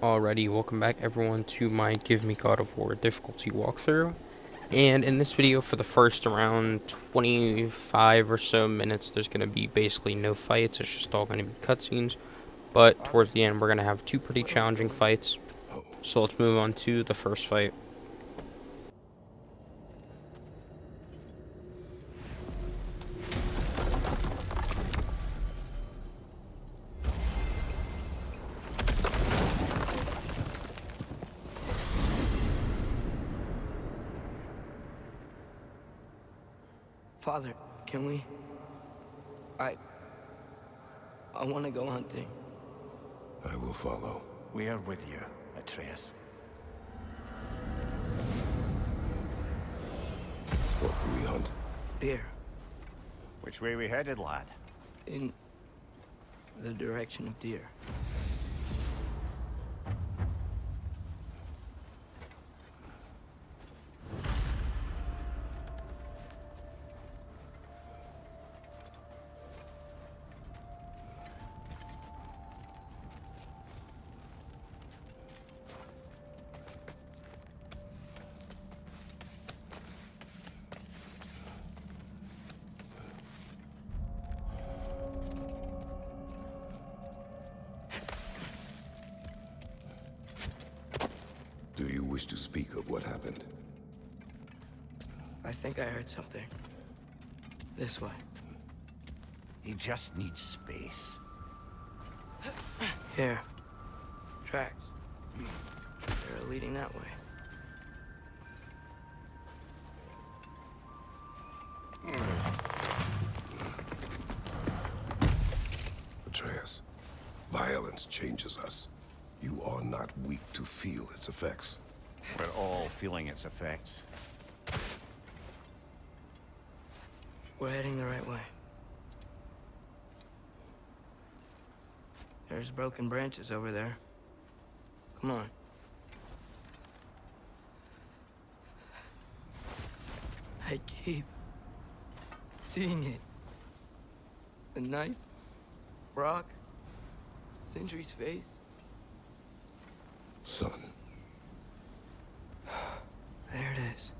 Alrighty, welcome back everyone to my Give Me God of War difficulty walkthrough. And in this video, for the first around 25 or so minutes, there's going to be basically no fights. It's just all going to be cutscenes. But towards the end, we're going to have two pretty challenging fights. So let's move on to the first fight. Father, can we? I want to go hunting. I will follow. We are with you, Atreus. What do we hunt? Deer. Which way we headed, lad? In the direction of deer. Do you wish to speak of what happened? I think I heard something. This way. He just needs space. Here. Tracks. They're leading that way. Atreus, violence changes us. You are not weak to feel its effects. We're all feeling its effects. We're heading the right way. There's broken branches over there. Come on. I keep seeing it. The knife, Brock, Sindri's face. Son, There it is.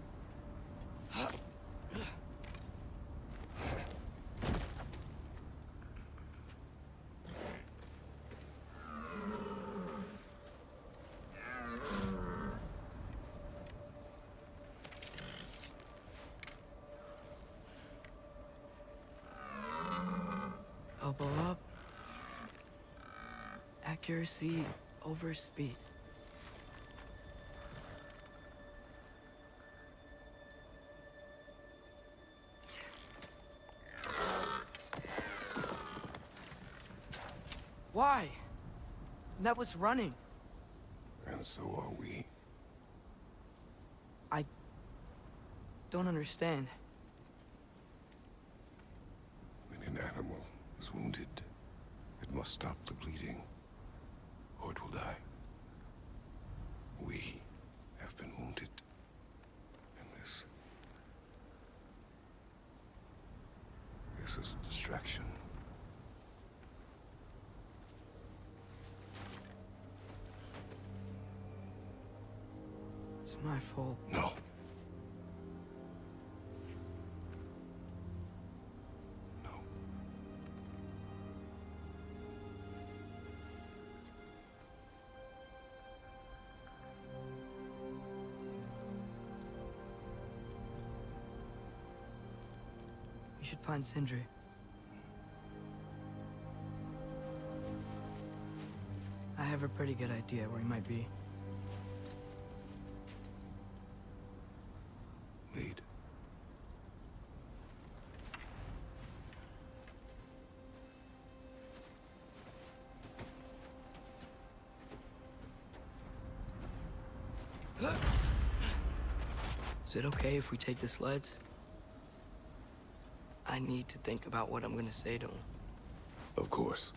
Elbow up. Accuracy over speed. Why? That was running. and so are we. I don't understand. When an animal is wounded, it must stop the bleeding, or it will die. We have been wounded, and this is a distraction. It's my fault. No. No. We should find Sindri. I have a pretty good idea where he might be. Lead. Is it okay if we take the sleds? I need to think about what I'm gonna say to him. Of course.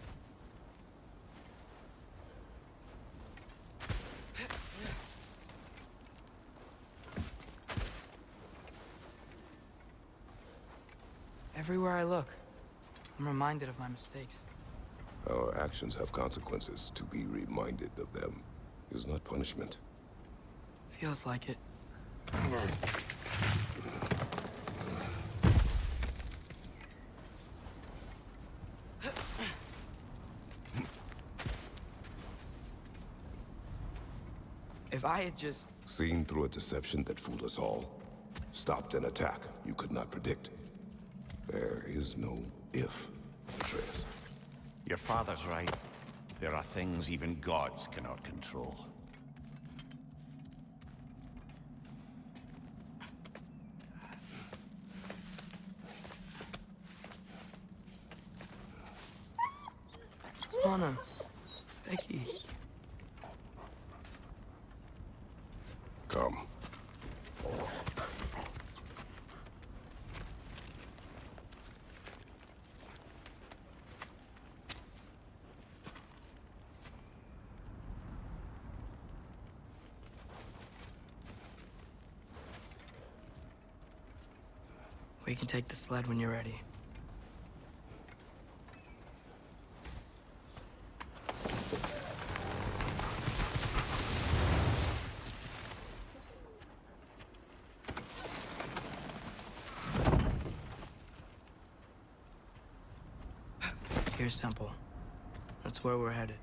Everywhere I look, I'm reminded of my mistakes. Our actions have consequences. To be reminded of them is not punishment. Feels like it. If I had just... Seen through a deception that fooled us all. Stopped an attack you could not predict. There is no if, Atreus. Your father's right. There are things even gods cannot control. Anna, it's Becky. Come. We can take the sled when you're ready. Here's Temple. That's where we're headed.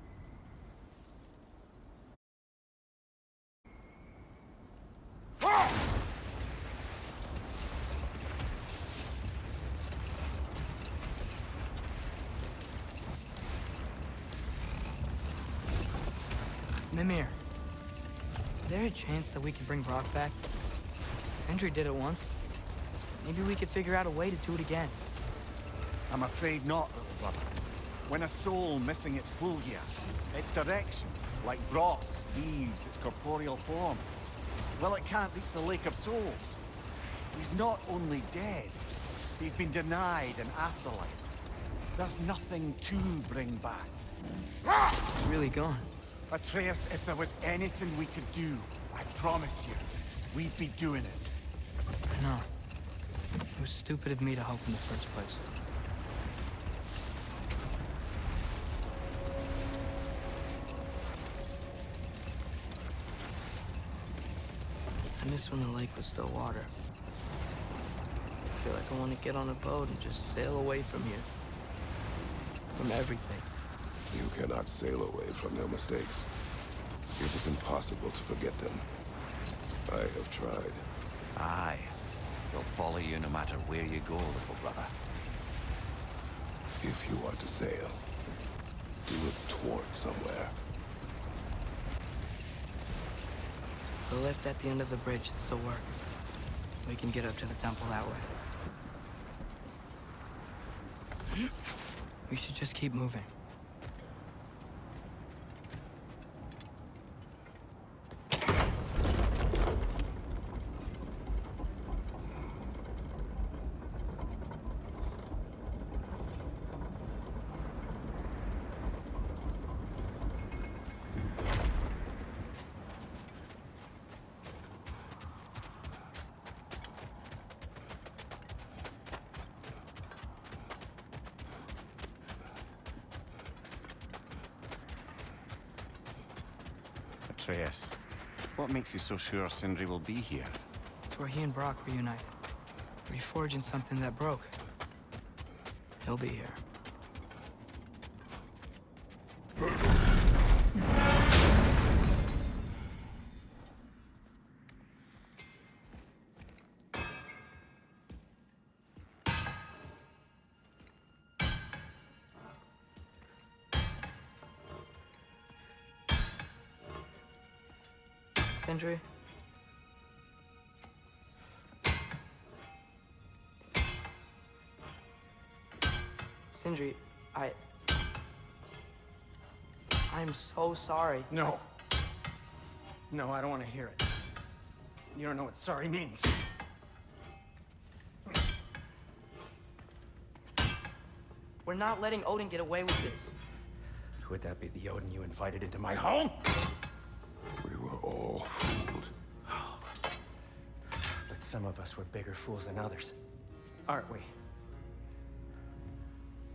Mimir, is there a chance that we could bring Brock back? Sindri did it once. Maybe we could figure out a way to do it again. I'm afraid not, little brother. When a soul missing its fulgia, its direction, like Brock's, leaves its corporeal form, well, it can't reach the Lake of Souls. He's not only dead, he's been denied an afterlife. There's nothing to bring back. It's really gone. Atreus, if there was anything we could do, I promise you, we'd be doing it. I know. It was stupid of me to hope in the first place. I miss when the lake was still water. I feel like I want to get on a boat and just sail away from here. From everything. You cannot sail away from your mistakes. It is impossible to forget them. I have tried. Aye. They'll follow you no matter where you go, little brother. If you are to sail, do it toward somewhere. The lift at the end of the bridge should still work. We can get up to the temple that way. We should just keep moving. Atreus, what makes you so sure Sindri will be here? It's where he and Brock reunite. Reforging something that broke. He'll be here. Sindri? Sindri, I'm so sorry. No. No, I don't want to hear it. You don't know what sorry means. We're not letting Odin get away with this. Would that be the Odin you invited into my home? We were all fooled. But some of us were bigger fools than others. Aren't we?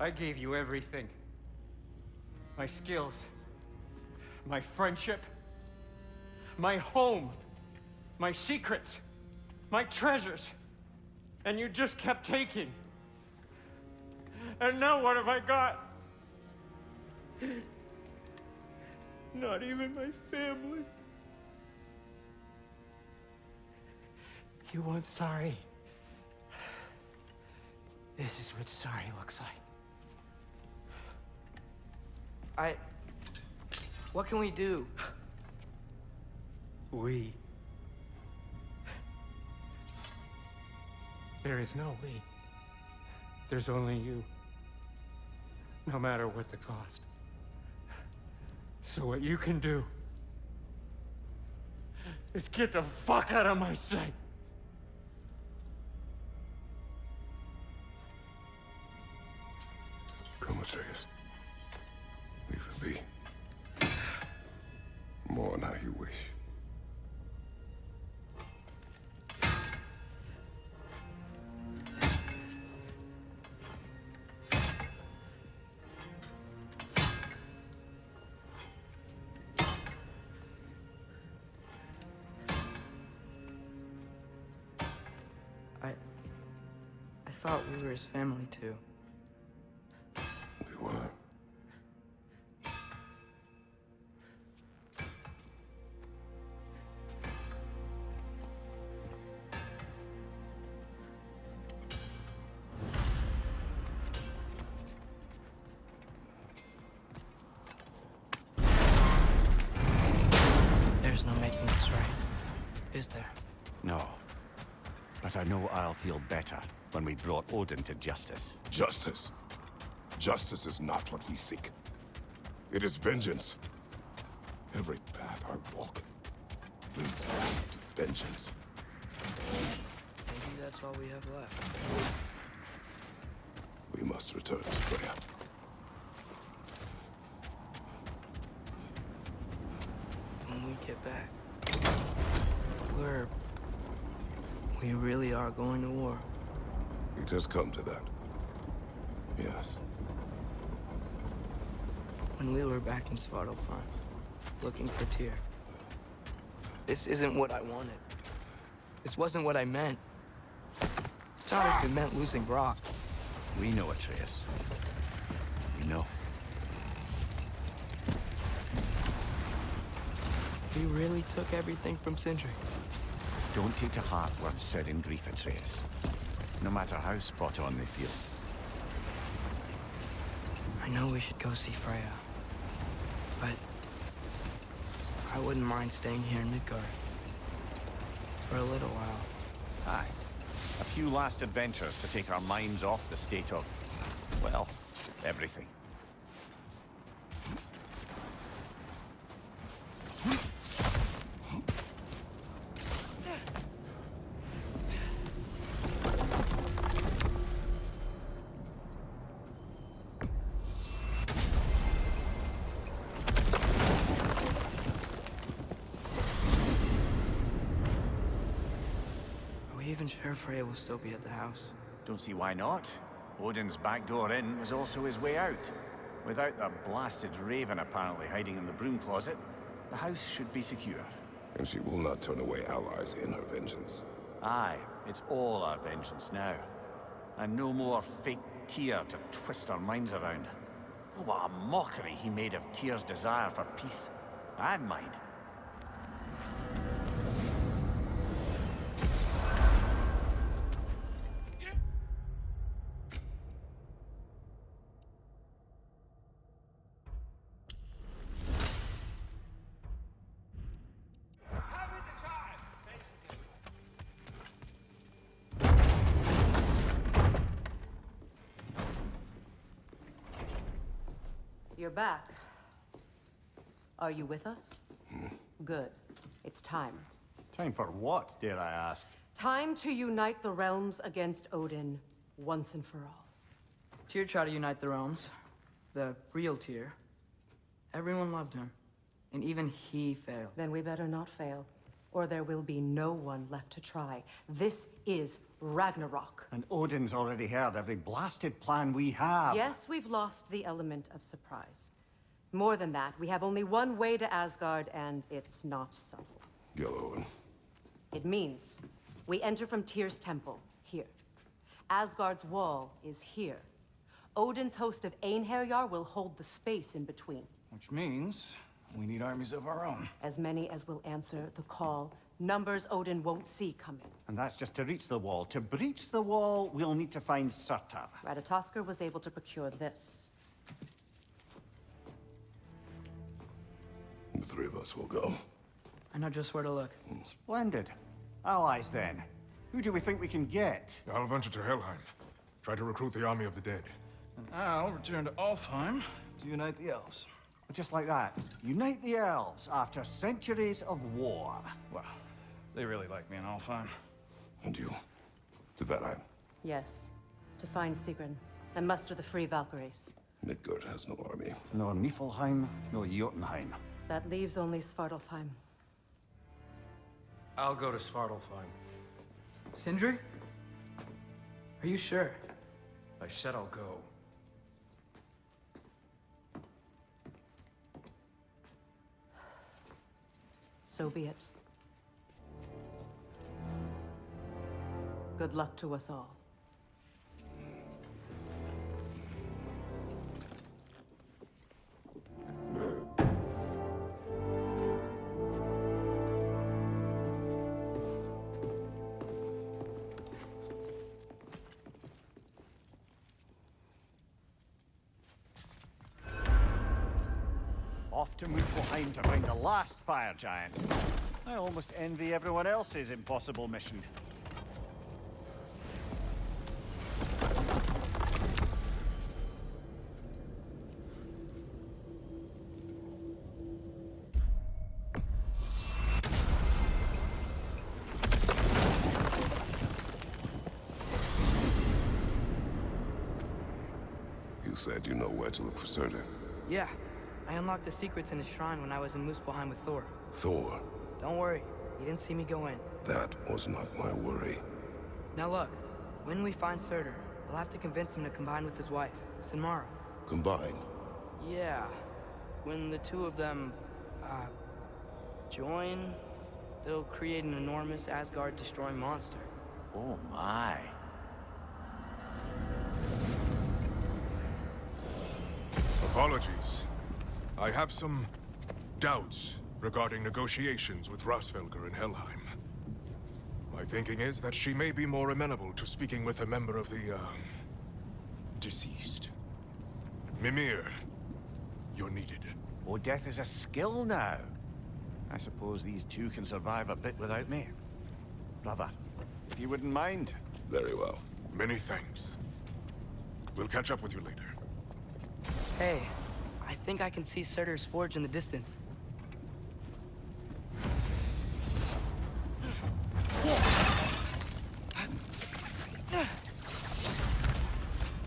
I gave you everything. My skills. My friendship. my home, my secrets, my treasures. And you just kept taking. And now what have I got? Not even my family. You want sorry? This is what sorry looks like. What can we do? We. There is no we. There's only you. No matter what the cost. So what you can do is get the fuck out of my sight. Come, Atreus. Leave it be. Mourn how you wish. I thought we were his family too. We were. There's no making this right, is there? No. But I know I'll feel better when we brought Odin to justice. Justice. Justice is not what we seek. It is vengeance. Every path I walk leads back to vengeance. Maybe that's all we have left. We must return to Freya. When we get back, we really are going to war. It has come to that. Yes. When we were back in Svartalfheim, looking for Tyr. This isn't what I wanted. This wasn't what I meant. Not if it meant losing Brock. We know, Atreus. We know. We really took everything from Sindri. Don't take to heart words said in grief, Atreus. No matter how spot on they feel. I know we should go see Freya. But I wouldn't mind staying here in Midgard. For a little while. Aye. A few last adventures to take our minds off the state of, well, everything. Are we even sure Freya will still be at the house? Don't see why not. Odin's back door in was also his way out. Without the blasted raven apparently hiding in the broom closet, the house should be secure. And she will not turn away allies in her vengeance. Aye, it's all our vengeance now. And no more fake Tyr to twist our minds around. Oh, what a mockery he made of Tyr's desire for peace. And mine. You're back. Are you with us? Good. It's time. Time for what, dare I ask? Time to unite the realms against Odin once and for all. Tyr tried to unite the realms. The real Tyr. Everyone loved him. And even he failed. Then we better not fail, or there will be no one left to try. This is Ragnarok. And Odin's already heard every blasted plan we have. Yes, we've lost the element of surprise. More than that, we have only one way to Asgard, and it's not subtle. Yellow one. It means we enter from Tyr's temple, here. Asgard's wall is here. Odin's host of Einherjar will hold the space in between. Which means we need armies of our own. As many as will answer the call. Numbers Odin won't see coming. And that's just to reach the wall. To breach the wall, we'll need to find Surtur. Ratatoskr was able to procure this. The three of us will go. I know just where to look. Splendid. Allies, then. Who do we think we can get? I'll venture to Helheim. Try to recruit the army of the dead. And I'll return to Alfheim to unite the elves. Just like that. Unite the elves after centuries of war. Well, they really like me in Alfheim. And you? To Valheim. Yes. To find Sigrun and muster the free Valkyries. Midgard has no army. No Niflheim, no Jotunheim. That leaves only Svartalfheim. I'll go to Svartalfheim. Sindri? Are you sure? I said I'll go. So be it. Good luck to us all. Off to Muspelheim to find the last fire giant. I almost envy everyone else's impossible mission. You said you know where to look for Surtur. Yeah. I unlocked the secrets in his shrine when I was in Muspelheim with Thor. Thor. Don't worry. He didn't see me go in. That was not my worry. Now look. When we find Surtur, we'll have to convince him to combine with his wife, Sinmara. Combine. Yeah. When the two of them, join, they'll create an enormous Asgard-destroying monster. Oh my. Apologies. I have some doubts regarding negotiations with Rasfelger in Helheim. My thinking is that she may be more amenable to speaking with a member of the, deceased. Mimir, you're needed. Oh, death is a skill now. I suppose these two can survive a bit without me. Brother, if you wouldn't mind. Very well. Many thanks. We'll catch up with you later. Hey, I think I can see Surtur's forge in the distance.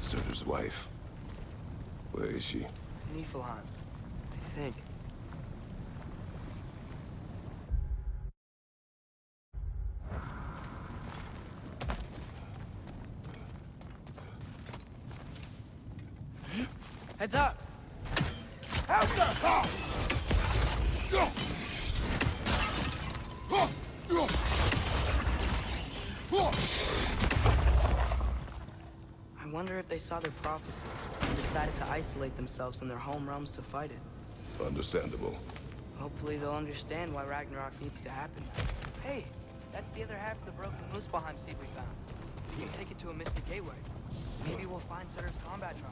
Surtur's wife. Where is she? Niflheim, I think. Heads up! I wonder if they saw their prophecy and decided to isolate themselves in their home realms to fight it. Understandable. Hopefully they'll understand why Ragnarok needs to happen. Hey, that's the other half of the broken Muspelheim seed we found. We can take it to a mystic gateway. Maybe we'll find Surtur's combat tribe.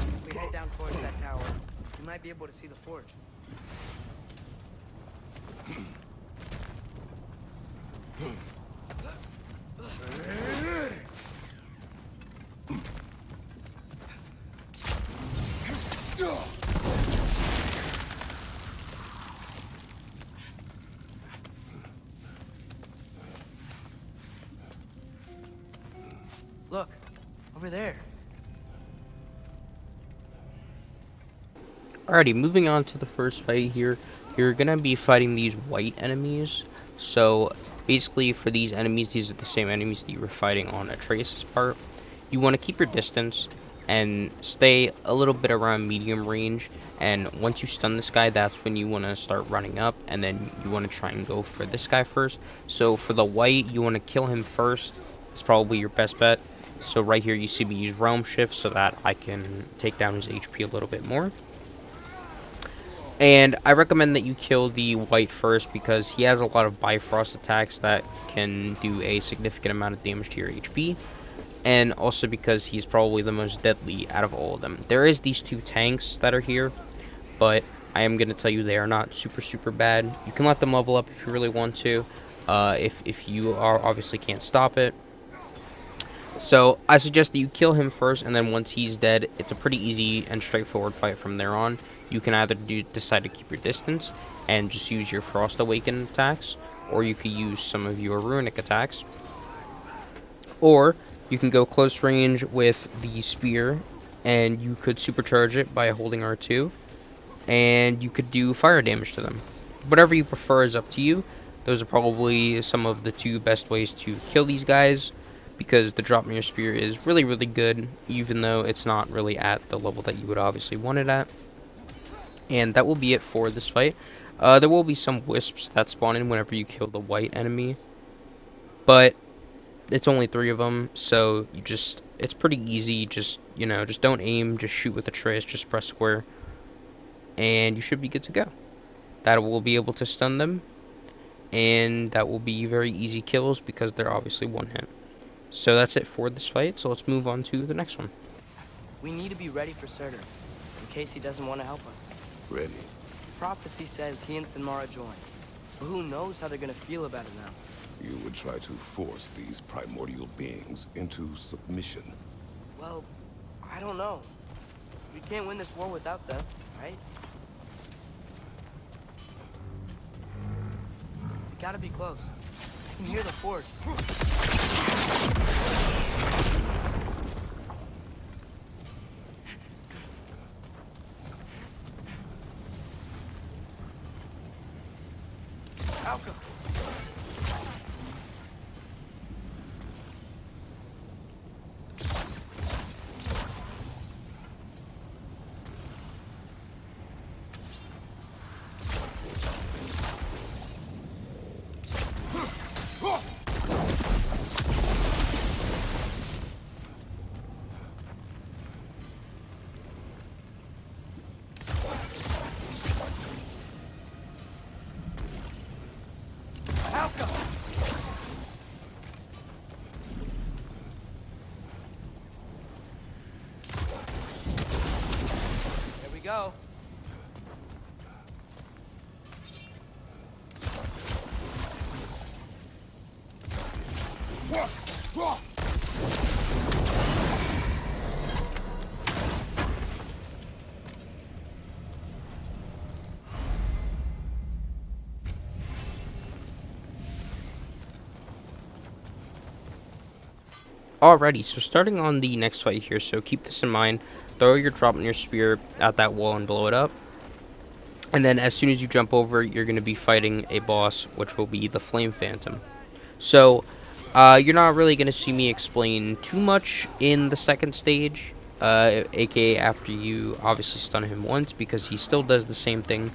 If we head down towards that tower, we might be able to see the forge. Look, over there. Alrighty, moving on to the first fight here. You're gonna be fighting these white enemies. So basically for these enemies, these are the same enemies that you were fighting on Atreus' part. You want to keep your distance. and stay a little bit around medium range. And once you stun this guy, that's when you want to start running up, and then you want to try and go for this guy first. So for the white, you want to kill him first. It's probably your best bet. So right here you see me use Realm Shift so that I can take down his HP a little bit more. And I recommend that you kill the white first because he has a lot of Bifrost attacks that can do a significant amount of damage to your HP. And also because he's probably the most deadly out of all of them. There is these two tanks that are here, but I am going to tell you they are not super bad. You can let them level up if you really want to, if you are obviously can't stop it. So I suggest that you kill him first, and then once he's dead, it's a pretty easy and straightforward fight from there on. You can either decide to keep your distance and just use your Frost Awaken attacks, or you could use some of your Runic attacks. Or you can go close range with the spear, and you could supercharge it by holding R2, and you could do fire damage to them. Whatever you prefer is up to you. Those are probably some of the two best ways to kill these guys, because the drop near spear is really good, even though it's not really at the level that you would obviously want it at. And that will be it for this fight. There will be some wisps that spawn in whenever you kill the white enemy, but it's only 3 of them, so it's pretty easy. Just don't aim, just shoot with a trace, just press square, and you should be good to go. That will be able to stun them, and that will be very easy kills because they're obviously one hit. So that's it for this fight, so let's move on to the next one. We need to be ready for Surtur, in case he doesn't want to help us. Ready? Prophecy says he and Sinmara join. But who knows how they're gonna feel about it now? You would try to force these primordial beings into submission. Well, I don't know. We can't win this war without them, right? We gotta be close. I can hear the force. Alka! There we go. Alrighty, so starting on the next fight here, so keep this in mind. Throw your drop near spear at that wall and blow it up. And then as soon as you jump over, you're going to be fighting a boss, which will be the Flame Phantom. So, you're not really going to see me explain too much in the second stage, aka after you obviously stun him once, because he still does the same thing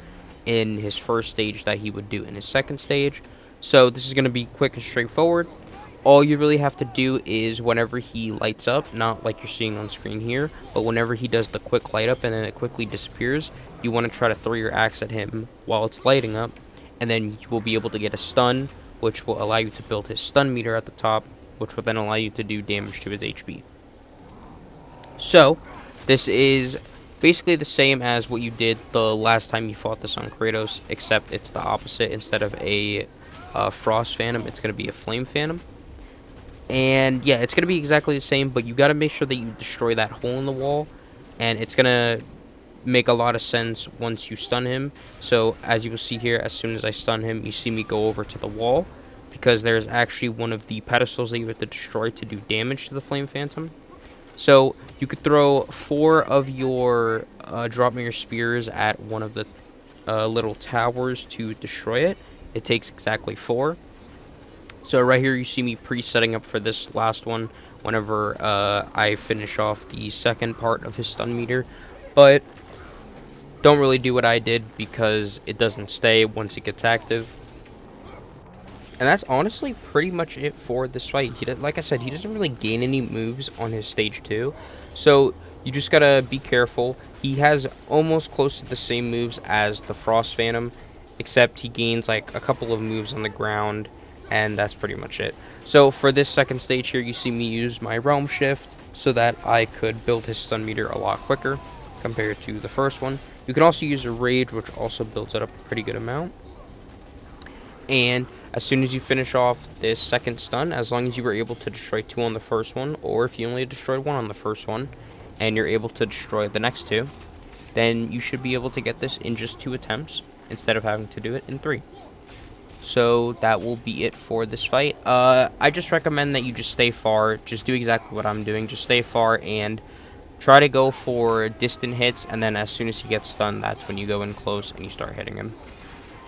in his first stage that he would do in his second stage. So this is going to be quick and straightforward. All you really have to do is whenever he lights up, not like you're seeing on screen here, but whenever he does the quick light up and then it quickly disappears, you want to try to throw your axe at him while it's lighting up, and then you will be able to get a stun, which will allow you to build his stun meter at the top, which will then allow you to do damage to his HP. So, this is basically the same as what you did the last time you fought this on Kratos, except it's the opposite. Instead of a Frost Phantom, it's going to be a Flame Phantom. And yeah, it's going to be exactly the same, but you got to make sure that you destroy that hole in the wall, and it's going to make a lot of sense once you stun him. So as you will see here, as soon as I stun him, you see me go over to the wall, because there's actually one of the pedestals that you have to destroy to do damage to the Flame Phantom. So you could throw 4 of your drop your spears at one of the little towers to destroy it. It takes exactly 4. So right here you see me pre-setting up for this last one, whenever I finish off the second part of his stun meter, but don't really do what I did because it doesn't stay once it gets active. And that's honestly pretty much it for this fight. Like I said, he doesn't really gain any moves on his stage 2. So you just gotta be careful. He has almost close to the same moves as the Frost Phantom, except he gains like a couple of moves on the ground, and that's pretty much it. So for this second stage here, you see me use my Realm Shift so that I could build his stun meter a lot quicker compared to the first one. You can also use a Rage, which also builds it up a pretty good amount. And as soon as you finish off this second stun, as long as you were able to destroy 2 on the first one, or if you only destroyed 1 on the first one, and you're able to destroy the next 2, then you should be able to get this in just 2 attempts, instead of having to do it in 3. So that will be it for this fight. I just recommend that you just stay far, just do exactly what I'm doing, just stay far, and try to go for distant hits, and then as soon as he gets stunned, that's when you go in close and you start hitting him.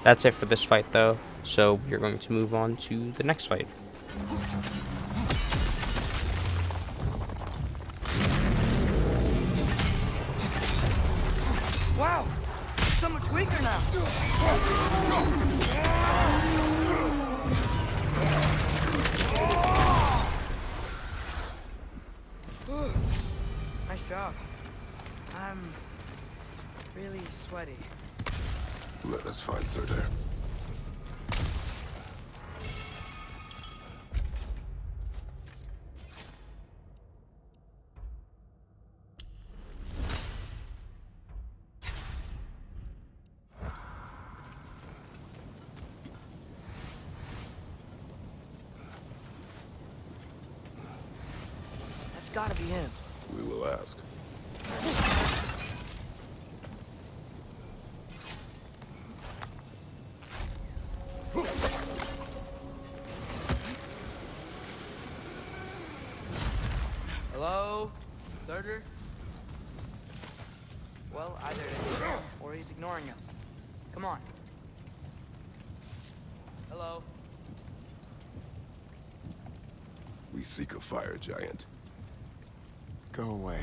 That's it for this fight, though. So we're going to move on to the next fight. Wow! So much weaker now! Nice job. I'm really sweaty. Let us find Surtur. That's gotta be him. We will ask. Hello? Surtur? Well, either it's him or he's ignoring us. Come on. Hello? We seek a fire giant. Go away.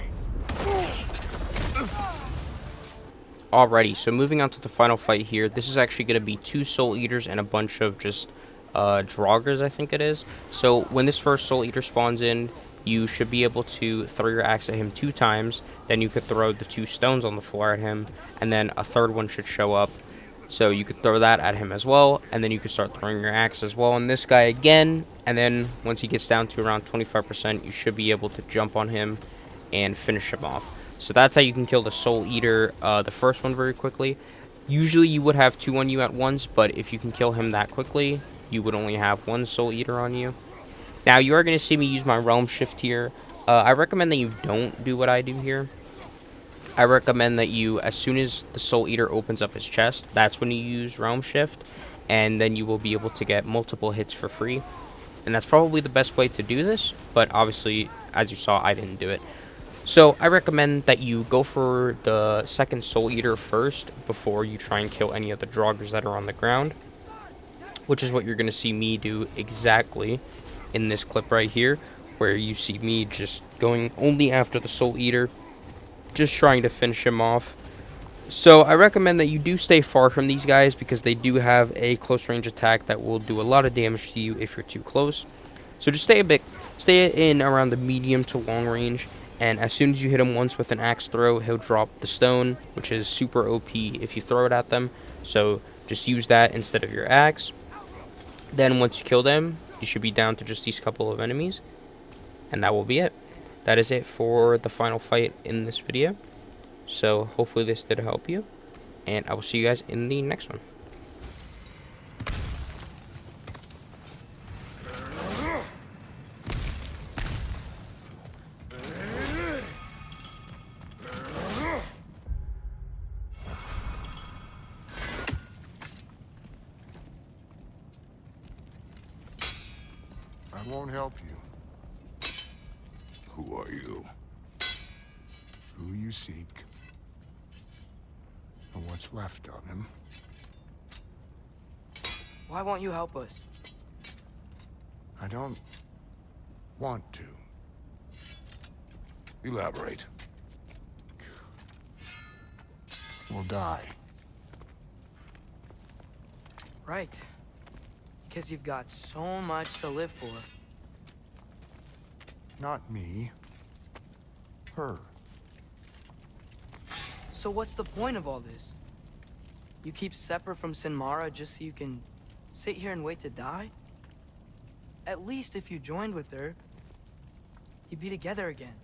Alrighty, so moving on to the final fight here. This is actually going to be 2 Soul Eaters and a bunch of just Draugrs, I think it is. So when this first Soul Eater spawns in, you should be able to throw your axe at him 2 times. Then you could throw the 2 stones on the floor at him, and then a third one should show up. So you could throw that at him as well, and then you could start throwing your axe as well on this guy again. And then once he gets down to around 25%, you should be able to jump on him and finish him off. So that's how you can kill the Soul Eater, the first one, very quickly. Usually you would have 2 on you at once, but if you can kill him that quickly, you would only have 1 Soul Eater on you. Now, you are going to see me use my Realm Shift here. I recommend that you don't do what I do here. I recommend that you, as soon as the Soul Eater opens up his chest, that's when you use Realm Shift, and then you will be able to get multiple hits for free. And that's probably the best way to do this, but obviously, as you saw, I didn't do it. So I recommend that you go for the second Soul Eater first before you try and kill any of the Draugrs that are on the ground, which is what you're going to see me do exactly in this clip right here, where you see me just going only after the Soul Eater, just trying to finish him off. So I recommend that you do stay far from these guys because they do have a close range attack that will do a lot of damage to you if you're too close. So just stay in around the medium to long range, and as soon as you hit him once with an axe throw, he'll drop the stone, which is super OP if you throw it at them. So just use that instead of your axe. Then once you kill them, you should be down to just these couple of enemies, and that will be it. That is it for the final fight in this video. So hopefully this did help you, and I will see you guys in the next one. I won't help you. Who are you? Who you seek, and what's left of him. Why won't you help us? I don't want to. Elaborate. We'll die. Right. Because you've got so much to live for. Not me. Her. So what's the point of all this? You keep separate from Sinmara just so you can sit here and wait to die? At least if you joined with her, you'd be together again.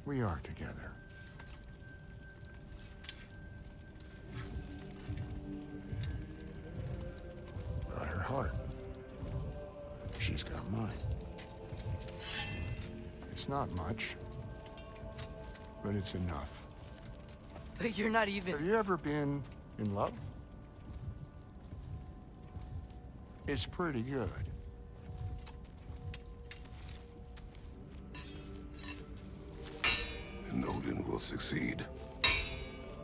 We are together. Got her heart. She's got mine. It's not much, but it's enough. But you're not even... Have you ever been in love? It's pretty good. And Odin will succeed.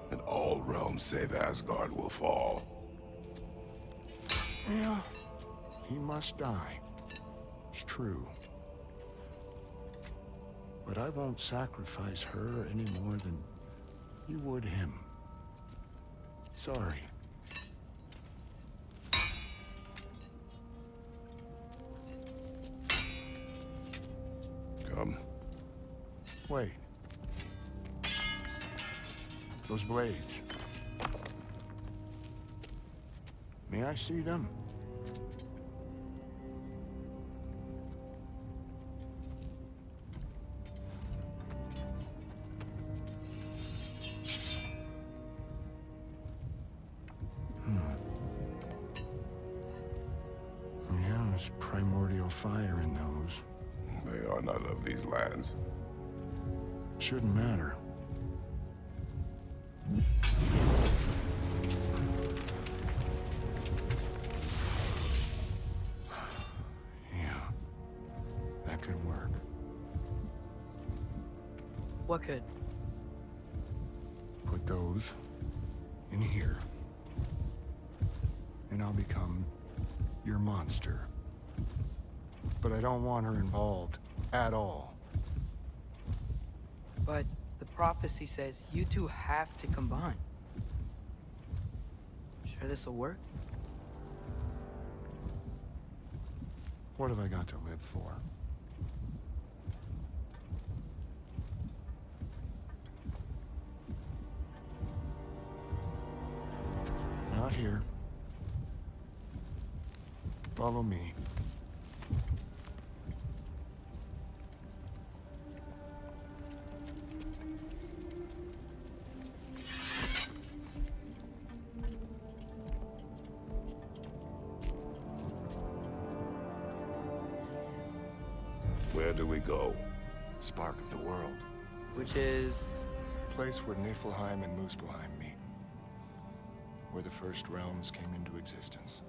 And all realms save Asgard will fall. Yeah, he must die. It's true. But I won't sacrifice her any more than you would him. Sorry. Come. Wait. Those blades. May I see them? Yeah, there's primordial fire in those. They are not of these lands. Shouldn't matter. Yeah, that could work. What could? Put those in here. And I'll become your monster. But I don't want her involved at all. But the prophecy says you two have to combine. Sure this'll work? What have I got to live for? Not here. Follow me. Where do we go? Spark of the world. Which is... Place where Niflheim and Muspelheim meet. Where the first realms came into existence.